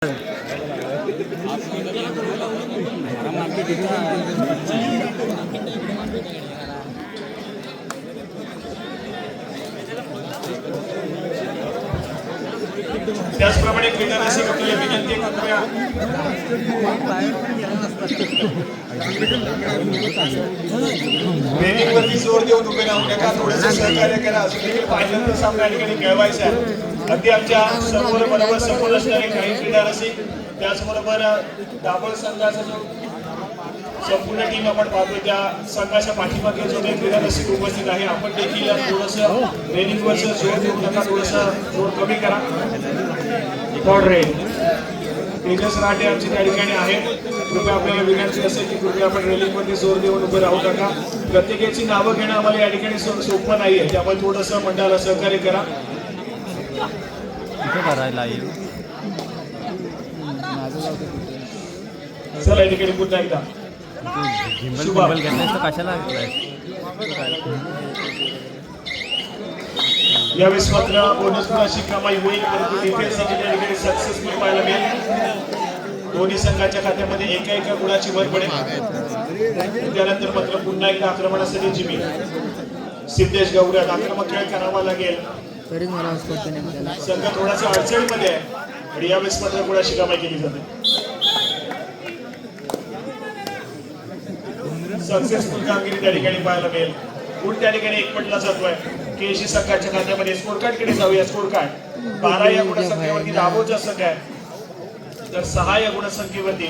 त्याचप्रमाणे क्रीडा रसिक आपल्याला विनंती करूया रेलिंगवरती जोर देऊन उभे राहू नका, थोडंसं सहकार्य करा. अजून देखील पहिल्यांदा सामना या ठिकाणी खेळवायचा आहे. अगदी आमच्या समोर बरोबर समोर असणारे काही क्रीडा रसिक, त्याचबरोबर दाभोळ संघाचा जो संपूर्ण टीम आपण पाहतोय त्या संघाच्या पाठीमागे जो काही क्रीडा रसिक उपस्थित आहे, आपण देखील थोडंसं रेलिंगवरचं जोर देऊ नका, थोडंसं जोर कमी करा. तेजस राठे आमचे त्या ठिकाणी आहेत. कृपया आपल्याला विनंती असेल की कृपया आपण रेलिंगमध्ये जोर देऊन उभे राहू नका. प्रत्येकाची नावं घेणं आम्हाला या ठिकाणी सोपं नाहीये, त्यामुळे थोडंसं मंडळाला सहकार्य करा. चला या ठिकाणी पुन्हा एकदा यावेळेस मात्र बोनस गुणाची कमाई होईल, परंतु डिफेन्स या ठिकाणी सक्सेसफुल पाहायला मिळेल. दोन्ही संघाच्या खात्यामध्ये एका गुणाची भर पडेल. त्यानंतर मात्र पुन्हा एकदा आक्रमणासाठी जिमी सिद्धेश गौऱ्यात आक्रमक खेळ करावा लागेल. संघ थोडासा अडचणीमध्ये आहे आणि यावेळेस मात्र गुणाची कमाई केली जाते. सक्सेसफुल कामगिरी त्या ठिकाणी पाहायला मिळेल. गुण त्या ठिकाणी 1 पटला जातोय. केशी संघाच्या खात्यामध्ये स्कोर कार्ड कडे जाऊया. स्कोर कार्ड 12 या गुणसंख्येवरती दाभोळचा संघ आहे, तर 6 या गुणसंख्येवरती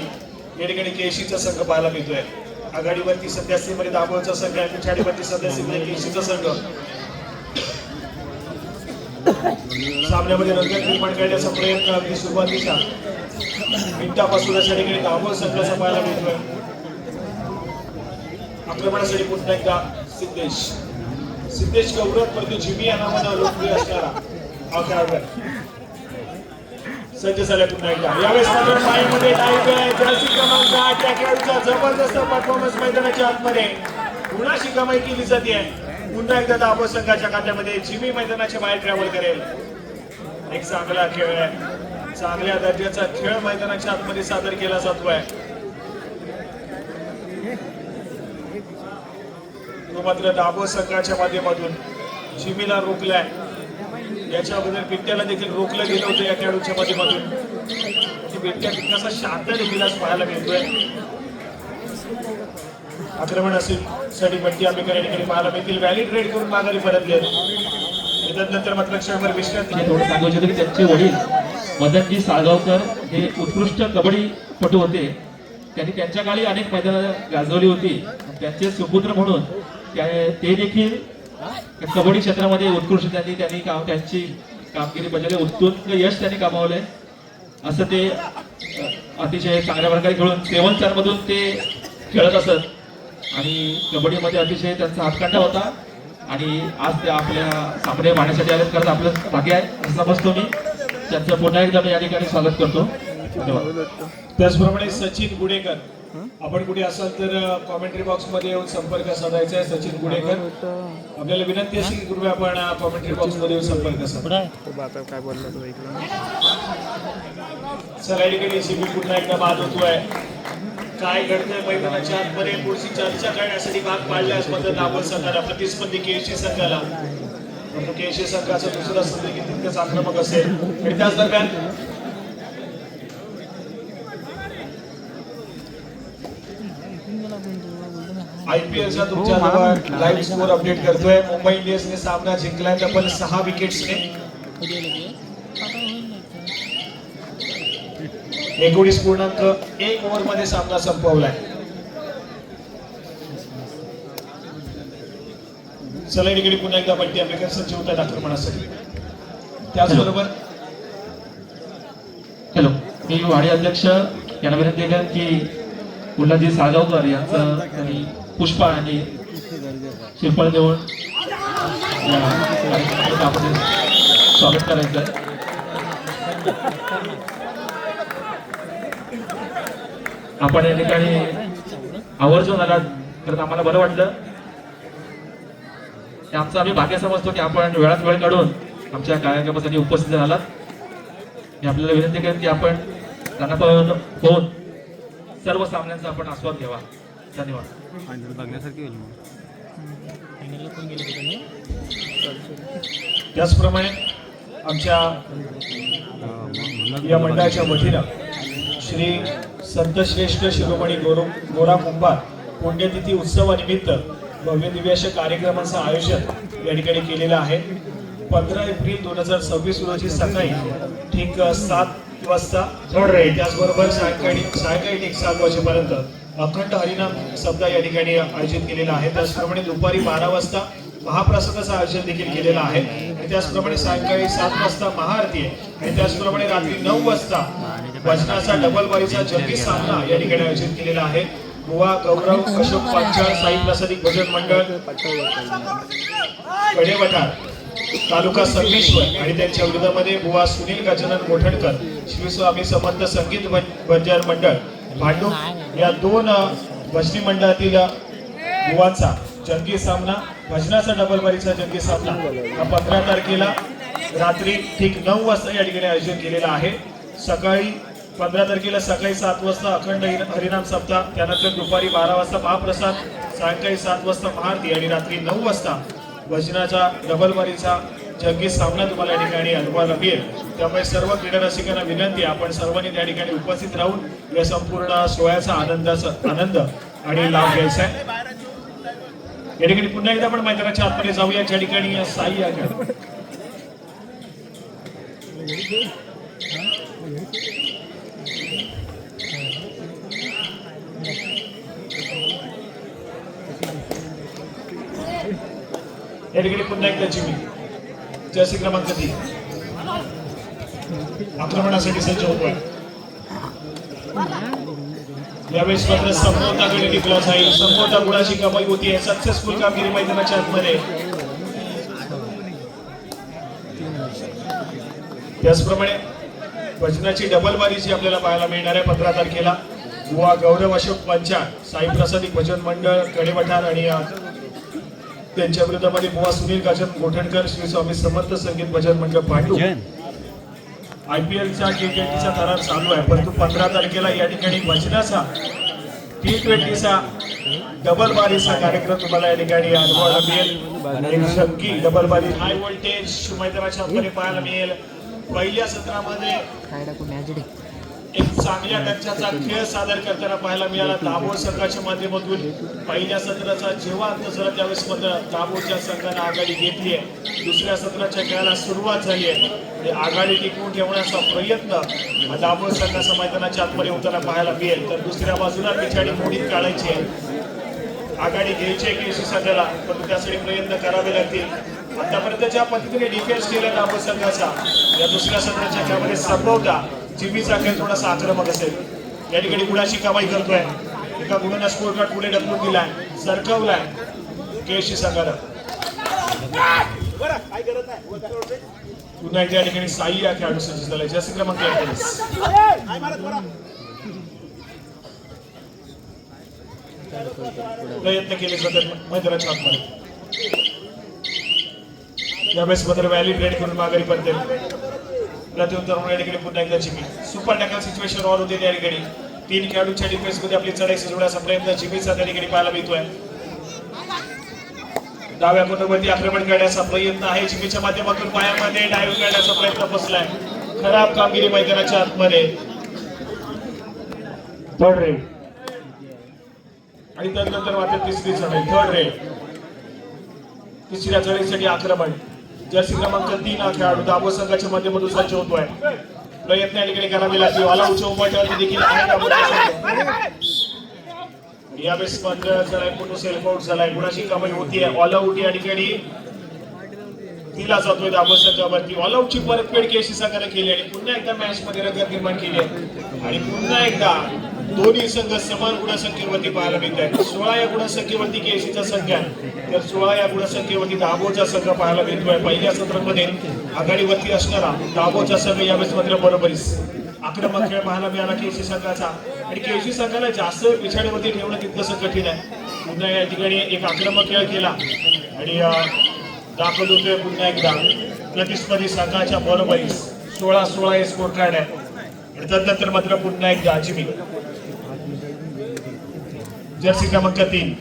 या ठिकाणी केशीचा संघ पाहायला मिळतोय. आघाडीवरती सध्या सीमध्ये दाभोळचा संघ आहे, पिछाडीवरती सध्या सीमध्ये केशीचा संघ. सामन्यामध्ये रंगत निर्माण करण्याचा प्रयत्न अगदी सुरुवातीच्या मिनिटापासूनच या ठिकाणी दाभोळ संघाचा पाहायला मिळतोय. आक्रमणासाठी पुन्हा एकदा सिद्धेश गौरव, परंतु जिमी या नावानं लोकप्रिय असणारा हा खेळाडू सज्ज झाला पुन्हा एकदा. यावेळेस मात्र पायामध्ये डाईव्ह आहे. जर्सी क्रमांक 8 या खेळाडूचा जबरदस्त परफॉर्मन्स मैदानाच्या आतमध्ये गुणाची कमाई केली जाते. पुन्हा एकदा दाभोळ संघाच्या खात्यामध्ये जिमी मैदानाच्या बाहेर ट्रॅव्हल करेल. एक चांगला खेळ आहे, चांगल्या दर्जाचा खेळ मैदानाच्या आतमध्ये सादर केला जातोय. तो मात्र दाभोळ संघाच्या माध्यमातून जिमीला रोखलाय. याच्या अगोदर बिट्ट्याला देखील रोखलं गेलं होतं या खेळाडूच्या माध्यमातून. बिट्ट्या तितकासा शांत देखील आज पाहायला मिळतोय. आक्रमण असेल साठी बट्टी आंबेकर या ठिकाणी पाहायला मिळतील. व्हॅलिड रेड करून माघारी परतले. त्यानंतर मात्र क्षणभर विश्रांती. थोडं सांगायचं की त्यांचे वडील मदनजी साळगावकर हे उत्कृष्ट कबड्डीपटू होते. त्यांनी त्यांच्या काळी अनेक मैदानं गाजवली होती. त्यांचे सुपुत्र म्हणून ते देखील कबड्डी क्षेत्रामध्ये उत्कृष्ट त्यांनी त्यांची कामगिरी बजावली. उत्तुंग यश त्यांनी कमावलंय. असं ते अतिशय चांगल्या प्रकारे खेळून 7-4 मधून ते खेळत असत आणि कबड्डीमध्ये अतिशय त्यांचा हातखंडा होता. आणि आज ते आपल्या सामने पाहण्यासाठी आले, करत आपलं भाग्य आहे असं समजतो मी. त्यांचं पुन्हा एकदा मी या ठिकाणी स्वागत करतो. धन्यवाद. त्याचप्रमाणे सचिन गुडेकर, आपण कुठे असाल तर कॉमेंट्री बॉक्स मध्ये येऊन संपर्क साधायचा आहे. सचिन गुडेकर, आपल्याला विनंती अशी की कृपया आपण कॉमेंट्री बॉक्स मध्ये येऊन संपर्क साधा. चला या ठिकाणी शिबी पुन्हा एकदा बाद होतोय. काय घडतंय मैदानाच्या आतमध्ये पुढची चर्चा करण्यासाठी भाग पाडल्यास मात्र दाभोळ संघाला प्रतिस्पर्धी केशी संघाला, परंतु केशी संघाचा दुसरा संघ देखील तितकंच आक्रमक असेल. आणि त्याच दरम्यान आयपीएलचा तुमच्या जवळ लाईव्ह स्कोर अपडेट करतोय. मुंबई इंडियन्सने सामना जिंकलाय तब्बल 6 विकेट्सने. 19.1 ओव्हर मध्ये सामना संपवलाय. चला इकडे पुन्हा एकदा बट्टी आंबेकर सज्ज होत आहेत आक्रमणासाठी. त्याचबरोबर हॅलो, मी वाडी अध्यक्ष यांना विनंती केली की मुलाजी साळगावकर यांचं त्यांनी पुष्पा आणि श्रीफळ देऊन आपण स्वागत करायचं. आपण या ठिकाणी आवर्जून आलात तर आम्हाला बरं वाटलं. आमचं आम्ही भाग्य समजतो की आपण वेळात वेळ काढून आमच्या कार्यक्रमासाठी उपस्थित झालात. मी आपल्याला विनंती करेन की आपण त्यांना पण होऊन सर्व सामन्यांचा आपण आस्वाद घ्यावा. धन्यवाद. फायनल बघण्यासारखी होईल मग. त्याचप्रमाणे आमच्या या मंडळाच्या वतीनं श्री संतश्रेष्ठ शिरोमणी गोरा कुंभार पुण्यतिथी उत्सवानिमित्त भव्य दिव्य अशा कार्यक्रमाचं आयोजन या ठिकाणी केलेलं आहे. 15 एप्रिल 2026 रोजी सकाळी ठीक 7 वाजता त्याचबरोबर सायंकाळी ठीक 7 वाजेपर्यंत अखंड हरिनाम सप्ताह या ठिकाणी आयोजित केलेला आहे. त्याचप्रमाणे दुपारी 12 वाजता महाप्रसादाचं आयोजन देखील केलेलं आहे आणि त्याचप्रमाणे सायंकाळी 7 वाजता महाआरती आहे आणि त्याचप्रमाणे रात्री 9 वाजता भजनाचा डबल बारीचा जंगी सामना या ठिकाणी आयोजित केलेला आहे. बुवा गौरव अशोक पांचाळ साई प्रसादिक भजन मंडळ कडेवठार तालुका संगमेश्वर आणि त्यांच्या विरोधामध्ये बुवा सुनील गजानन मोठणकर श्री स्वामी समर्थ संगीत भजन मंडळ भांडूप या 2 भजनी मंडळातील बुवांचा जंगी सामना भजनाचा डबल बारीचा जंगी सामना हा 15 तारखेला रात्री ठीक 9 वाजता या ठिकाणी आयोजन केलेला आहे. सकाळी 15 तारखेला सकाळी 7 वाजता अखंड हरिनाम सप्ताह, त्यानंतर दुपारी 12 वाजता महाप्रसाद, सायंकाळी 7 वाजता महाआरती आणि रात्री 9 वाजता भजनाचा डबल बारीचा जंगी सामना तुम्हाला या ठिकाणी अनुभवायला मिळेल. त्यामुळे सर्व क्रीडा रसिकांना विनंती आपण सर्वांनी त्या ठिकाणी उपस्थित राहून या संपूर्ण सोहळ्याचा आनंद आणि लाभ घ्यायचा आहे. या ठिकाणी पुन्हा एकदा आपण मैदानाच्या आतमध्ये जाऊया ज्या ठिकाणी साई आहे. या ठिकाणी पुन्हा एकदा जिमी जर्सी क्रमांक 3 आक्रमणासाठी सज्ज होतोय. यावेळेस मात्र संपवता गडी टिकला जाईल. संपवता गुणाची कमाई होती आहे. सक्सेसफुल कामगिरी मैदानाच्या आतमध्ये. त्याचप्रमाणे भजनाची डबल बारीची आपल्याला पाहायला मिळणार आहे 15 तारखेला. बुवा गौरव अशोक पांचाळ साई प्रसादिक भजन मंडळ कडेवठार आणि त्यांच्या विरोधामध्ये बुवा सुनील गजानन मोठणकर श्री स्वामी समर्थ संगीत भजन मंडळ भांडूप. IPLचा T20चा करार चालू आहे, परंतु 15 तारखेला या ठिकाणी भजनाचा T20चा डबल बारीचा कार्यक्रम तुम्हाला या ठिकाणी अनुभवायला मिळेल. एक जंगी डबल बारी हाय व्होल्टेज मैदानाच्या मध्ये पाहायला मिळेल. पहिल्या सत्रामध्ये एक चांगल्या दर्जाचा खेळ सादर करताना पाहायला मिळाला दाभोळ संघाच्या माध्यमातून. पहिल्या सत्राचा जेव्हा अंत झाला त्यावेळेस मात्र दाभोळच्या संघाने आघाडी घेतली आहे. दुसऱ्या सत्राच्या खेळाला सुरुवात झाली आहे. आघाडी टिकवून ठेवण्याचा प्रयत्न दाभोळ संघाच्या मैदानाच्या आतमध्ये होताना पाहायला मिळेल. तर दुसऱ्या बाजूला पिछाडी मोडीत काढायची आहे, आघाडी घ्यायची आहे केसी संघाला, परंतु त्यासाठी प्रयत्न करावे लागतील. आतापर्यंत ज्या पद्धतीने डिफेन्स केला दाभोळ संघाचा या दुसऱ्या सत्राच्या खेळामध्ये संभवता जिमीचा खेळ थोडासा आक्रमक असेल. या ठिकाणी गुणाची कमाई करतोय. एका गुणाला स्कोर कार्ड पुढे ढकलून दिलाय, सरकवलाय केसी संघाला. पुन्हा या ठिकाणी साई या खेळाडू सज्ज झालाय. जास्त क्रमांक 41 प्रयत्न केले जातात मैदानाच्या आतमध्ये. यावेळेस मात्र व्हॅली ब्रेड करून माघारी पडते. प्रत्युत्तर म्हणून या ठिकाणी पुन्हा एकदा Jimmy super tackle situation on होते. त्या ठिकाणी 3 खेळाडूंच्या डिफेन्स मध्ये आपली चढाई सजवण्याचा प्रयत्न जिमीचा त्या ठिकाणी पाहायला मिळतोय. डाव्या कोर्टरवरती आक्रमण करण्याचा प्रयत्न आहे जिमीच्या माध्यमातून. पायामध्ये डायव्ह करण्याचा प्रयत्न बसलाय. खराब कामगिरी मैदानाच्या आतमध्ये. थर्ड रेड आणि त्यानंतर मात्र तिसरी चढाई. थर्ड रेड तिसऱ्या चढाईसाठी आक्रमण. जर्सी क्रमांक 3 हा खेळाडू दाभोळ संघाच्या माध्यमातून सज्ज होतोय. प्रयत्न या ठिकाणी करावे लागतील. ऑल आउटच्या उपायावरती देखील यावेळेस मात्र झालाय फोटो सेल्फ आउट झालाय. गुणाची कमाई होतीये. ऑल आउट या ठिकाणी दिला जातोय दाभोळ संघावरती. ऑल आउटची परतफेड केसी संघाने केली आणि पुन्हा एकदा मॅच मध्ये रंगत निर्माण केली आहे आणि पुन्हा एकदा दोन्ही संघ समान गुणसंख्येवरती पाहायला मिळत आहेत. 16 या गुणसंख्येवरती केसीचा संघ आहे, तर 16 या गुणसंख्येवरती दाभोळचा संघ पाहायला मिळतोय. पहिल्या सत्रामध्ये आघाडीवरती असणारा दाभोळचा संघ यावेळेस मात्र बरोबरीस आक्रमक खेळ पाहायला मिळाला केसी संघाचा आणि केसी संघाला जास्त पिछाडीवरती ठेवणं तितकंसं कठीण आहे. पुन्हा या ठिकाणी एक आक्रमक खेळ केला आणि दाखल होतोय पुन्हा एकदा प्रतिस्पर्धी संघाच्या बरोबरीस. 16-16 हे स्कोर कार्ड आहे. आणि तदनंतर मात्र पुन्हा एकदा जिमी जर्सी क्रमांक 3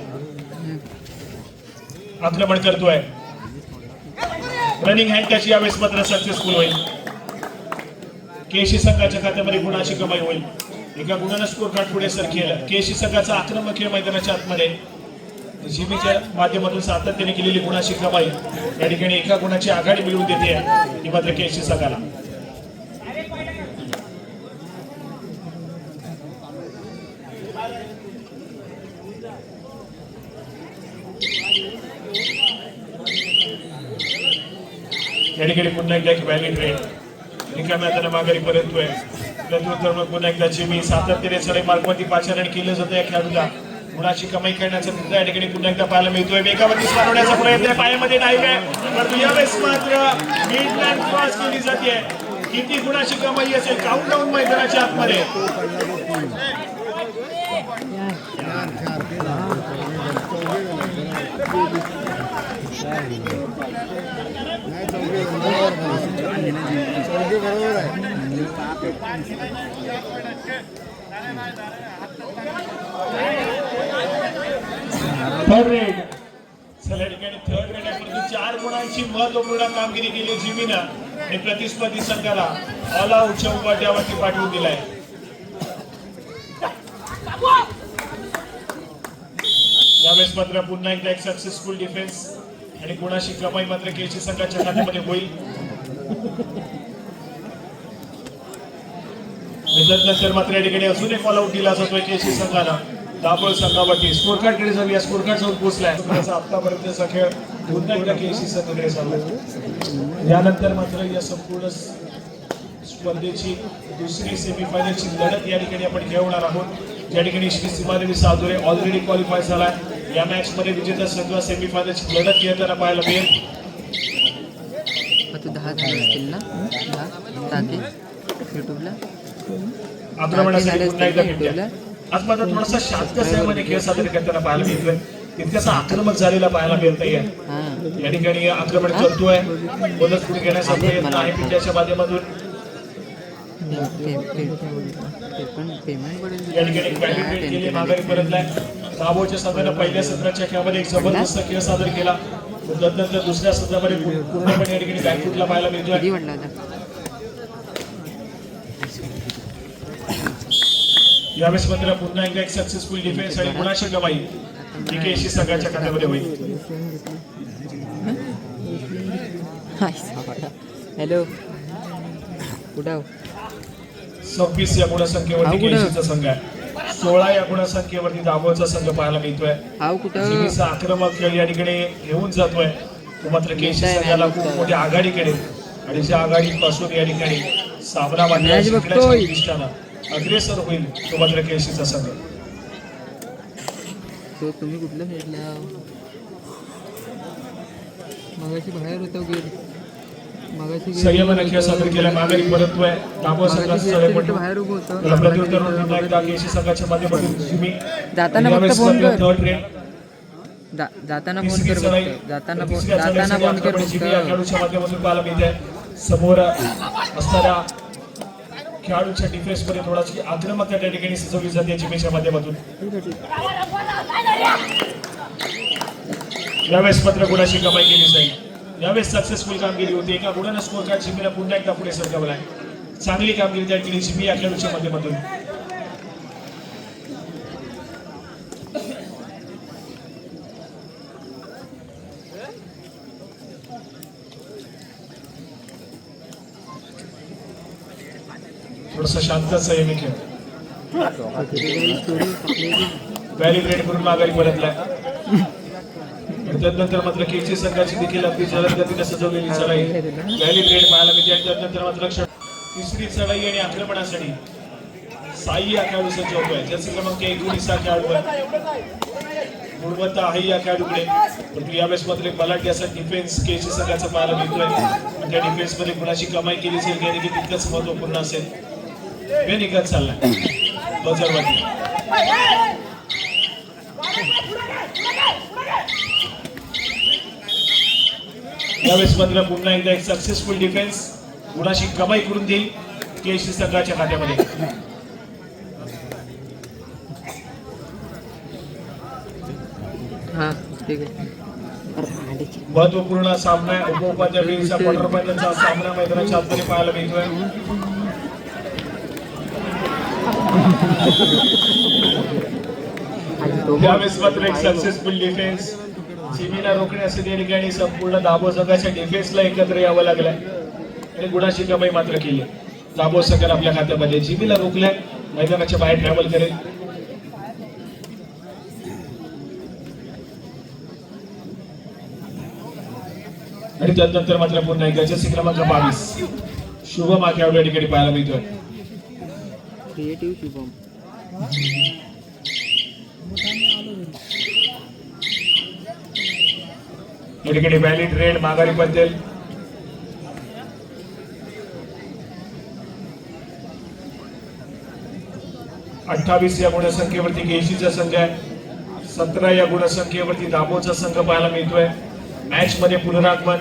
आक्रमण करतोय. रनिंग हँड टच यावेळेस मात्र सक्सेसफुल होईल. केशी संघाच्या खात्यामध्ये गुणाची कमाई होईल. एका गुणानं स्कोर कार्ड पुढे सरकेल. केशी संघाचा आक्रमक खेळ मैदानाच्या आतमध्ये जिमीच्या माध्यमातून सातत्याने केलेली गुणाची कमाई या ठिकाणी एका गुणाची आघाडी मिळवून देते ही मात्र केशी संघाला. या ठिकाणी पुन्हा एकदा एक व्हॅली ट्रेन रिकाम्या हाताने माघारी परततोय. प्रत्युत्तर मग पुन्हा एकदा जिमी सातत्याने सलग मार्गवरती पाचारण केलं जातं या खेळाडूला. गुणाची कमाई करण्याचा मुद्दा या ठिकाणी पुन्हा एकदा पाहायला मिळतोय. वेगावरती मारवण्याचा प्रयत्न पायामध्ये नाही परंतु यावेळेस मात्र मिड लाईन क्रॉस केली जाते. किती गुणाची कमाई असेल काउंटडाऊन मैदानाच्या आतमध्ये. थर्ड रेड चला ठिकाणी थर्ड रेड आहे. 4 गुणांची महत्वपूर्ण कामगिरी केली जिमीनं आणि प्रतिस्पर्धी संघाला ऑल आउटच्या उपाट्यावरती पाठवून दिलाय. यावेळेस मात्र पुन्हा एकदा एक सक्सेसफुल डिफेन्स आणि गुणाची कमाई मात्र केशी संघाच्या खात्यामध्ये होईल. नंतर मात्र या ठिकाणी अजून एक ऑल आउट दिला जातोय केशी संघाला. दाभोळ संघावरती स्कोर कार्ड कडे जाऊया. स्कोर कार्ड जाऊन पोहोचलाय. आतापर्यंतचा खेळ पुन्हा एकदा केसी संघाकडे चालू. यानंतर मात्र या संपूर्ण स्पर्धेची दुसरी सेमीफायनलची लढत या ठिकाणी आपण खेळवणार आहोत. या ठिकाणी श्री सीमादेवी साधुरे ऑलरेडी क्वालिफाय झाला. या मॅच मध्ये विजेता संघ सेमीफायनलची लढत खेळताना पाहायला मिळेल. आक्रमणासाठी पुन्हा एकदा भेटूया. आज मात्र थोडासा शांत संयमाने खेळ सादर करताना पाहायला मिळतोय. तितकासा आक्रमक झालेला पाहायला मिळत नाहीये. या ठिकाणी आक्रमण करतोय. बोनस पुढे घेण्याचा प्रयत्न आहे पिंड्याच्या माध्यमातून. या ठिकाणी क्वालिफाय केले माघारी परतलाय. दाभोळच्या संघानं पहिल्या सत्राच्या खेळामध्ये एक जबरदस्त खेळ सादर केला. नंतर दुसऱ्या सत्रामध्ये पूर्णपणे या ठिकाणी बॅकफुटला पाहायला मिळतोय. यावेळेस मात्र पुन्हा एकदा एक सक्सेसफुल डिफेन्स आणि गुणाची कमाई केशी संघाच्या खात्यामध्ये होईल. हॅलो कुठं 26 या गुणसंख्येवरती केशीचा संघ आहे. 16 या गुणसंख्येवरती दाभोळचा संघ पाहायला मिळतोय. जिमीचा आक्रमक खेळ या ठिकाणी घेऊन जातोय. तो मात्र केशी संघाला खूप मोठी आघाडीकडे आणि त्या आघाडीपासून या ठिकाणी सामना मांडण्याच्या दृष्टीनं अग्रेसर होईल तो मात्र केशीचा संघ. तो तुम्ही कुठलं खेळला मगाशी बाहेर होता गेट मगाशी संयमाने खेळ सादर केला. माघारी परततोय. दाभोळ संघाचा चढाई पडली. बाहेर उभं होतं. प्रत्युत्तर पुन्हा एकदा केशी संघाच्या माध्यमातून जिमी जाताना फक्त फोन कर. थर्ड रेड जाताना फोन कर जाताना फोन कर जिमी या खेळाडूच्या माध्यमातून पाहायला मिळते. समोर असणाऱ्या खेळाडूच्या डिफेन्स मध्ये थोडाशी आक्रमकता त्या ठिकाणी सजवली जाते जिमीच्या माध्यमातून. यावेळेस मात्र गुणाची कमाई केली जाईल. यावेळेस सक्सेसफुल कामगिरी होती. एका गुणानं स्कोर कार्ड जिमीला पुन्हा एकदा पुढे सरकवलाय. चांगली कामगिरी त्या ठिकाणी जिमी या खेळाडूच्या माध्यमातून. थोडासा शांत संयमी खेळ. व्हॅली ब्रेड करून माघारी परतलाय. त्यानंतर मात्र केसी संघाची देखील अगदी जलद गतीने सजवलेली चढाई व्हॅली ब्रेड पाहायला मिळते. आणि त्यानंतर मात्र तिसरी चढाई आणि आक्रमणासाठी साई या खेळाडू सज्ज होतोय. जर्सी क्रमांक 19 हा खेळाडू आहे. गुणवत्ता आहे या खेळाडूकडे. परंतु यावेळेस मात्र एक बलाढ्य असा डिफेन्स केसी संघाचा पाहायला मिळतोय. आणि त्या डिफेन्स मध्ये गुणाची कमाई केली जाईल की तितकंच महत्वपूर्ण असेल. बेनिगत चाललाय बजरवरती. यावेळेस मात्र पुन्हा एकदा एक सक्सेसफुल डिफेन्स गुणाची कमाई करून देईल. केसी संघाच्या खात्यामध्ये. हा ठीक आहे. महत्वपूर्ण सामना उपाध्यायांचा क्वार्टरफायनलचा सामना मैदानाच्या आतमध्ये पाहायला मिळतोय. त्यावेळेस मात्र एक सक्सेसफुल डिफेन्स चिमीला रोखण्यासाठी या ठिकाणी संपूर्ण दाबो संघाच्या डिफेन्सला एकत्र यावं लागलं आणि गुणाची कमाई मात्र केली. दाबो संघाने आपल्या खात्यामध्ये चिमीला रोखल्या, मैदानाच्या बाहेर ट्रॅव्हल करेल. आणि त्यानंतर मात्र पुन्हा एकदा जर्सी क्रमांक 22 शुभम हा खेळाडू या ठिकाणी पाहायला मिळतोय. क्रिएटिव्ह शुभम. या ठिकाणी व्हॅलिड रेड माघारी बद्दल अठ्ठावीस या गुणसंख्येवरती केसीचा संघ आहे, 17 या गुणसंख्येवरती दाबोचा संघ पाहायला मिळतोय. मॅच मध्ये पुनरागमन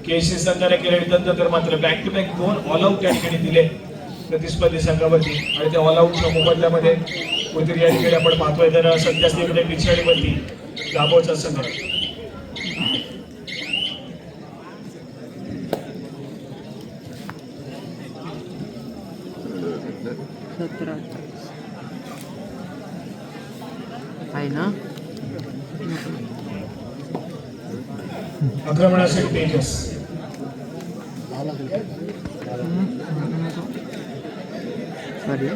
केसी संघाने केले, तर मात्र back to back 2 all out या ठिकाणी दिले प्रतिस्पर्धी संघावरती आणि त्या ऑल आउटच्या मोबदल्यामध्ये कुठेतरी या ठिकाणी आपण पाहतोय तर सध्या स्थितीमध्ये पिछाडीवरती दाबोचा संघ. आहे ना. आक्रमणासाठी तेजस सॉरी.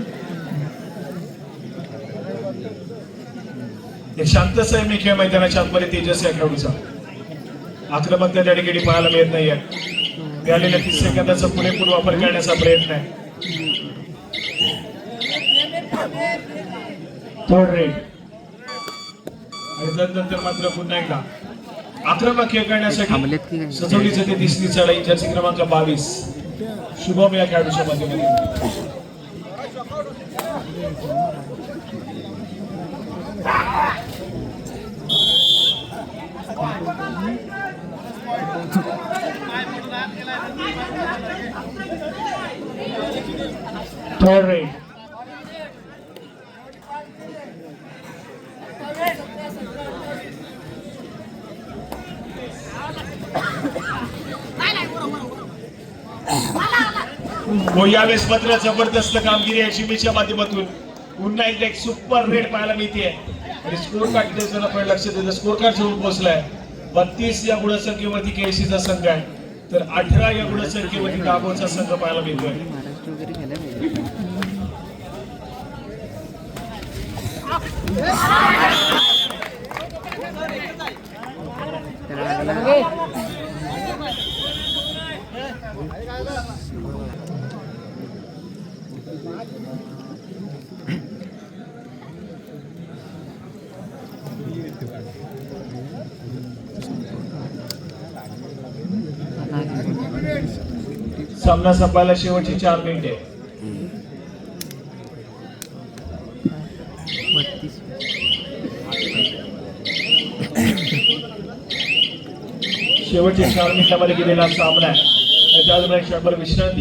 एक शांत संयमी खेळ मैदानाच्या आतमध्ये तेजस या खेळाडूचा आक्रमकता त्या ठिकाणी पाहायला मिळत नाहीये. मिळालेल्या 30 सेकंदाचा पुरेपूर वापर करण्याचा प्रयत्न आहे. थर्ड रेड आणि त्यानंतर मात्र पुन्हा एकदा आक्रमक खेळ करण्यासाठी सजवली जाते तिसरी चढाई जर्सी क्रमांक 22 शुभम या खेळाडूच्या माध्यमातून. थर्ड रेड यावेळेस मात्र जबरदस्त कामगिरी आहे शिमीच्या माध्यमातून. पुन्हा एकदा एक सुपर रेड पाहायला मिळते आणि स्कोर कार्ड जर आपण लक्ष दिलं स्कोर कार्ड जवळ पोहोचलाय. 32 या गुणसंख्येवरती केसीचा संघ आहे, तर 18 या गुणसंख्येवरती दाबोचा संघ पाहायला मिळतोय. महाराष्ट्र वगैरे खेळायला पाहिजे. सामना संपायला शेवटची 4 मिनिटे. 32. शेवटच्या 4 मिनिटांमध्ये गेलेला सामना आहे. त्याचबरोबर क्षणभर विश्रांती.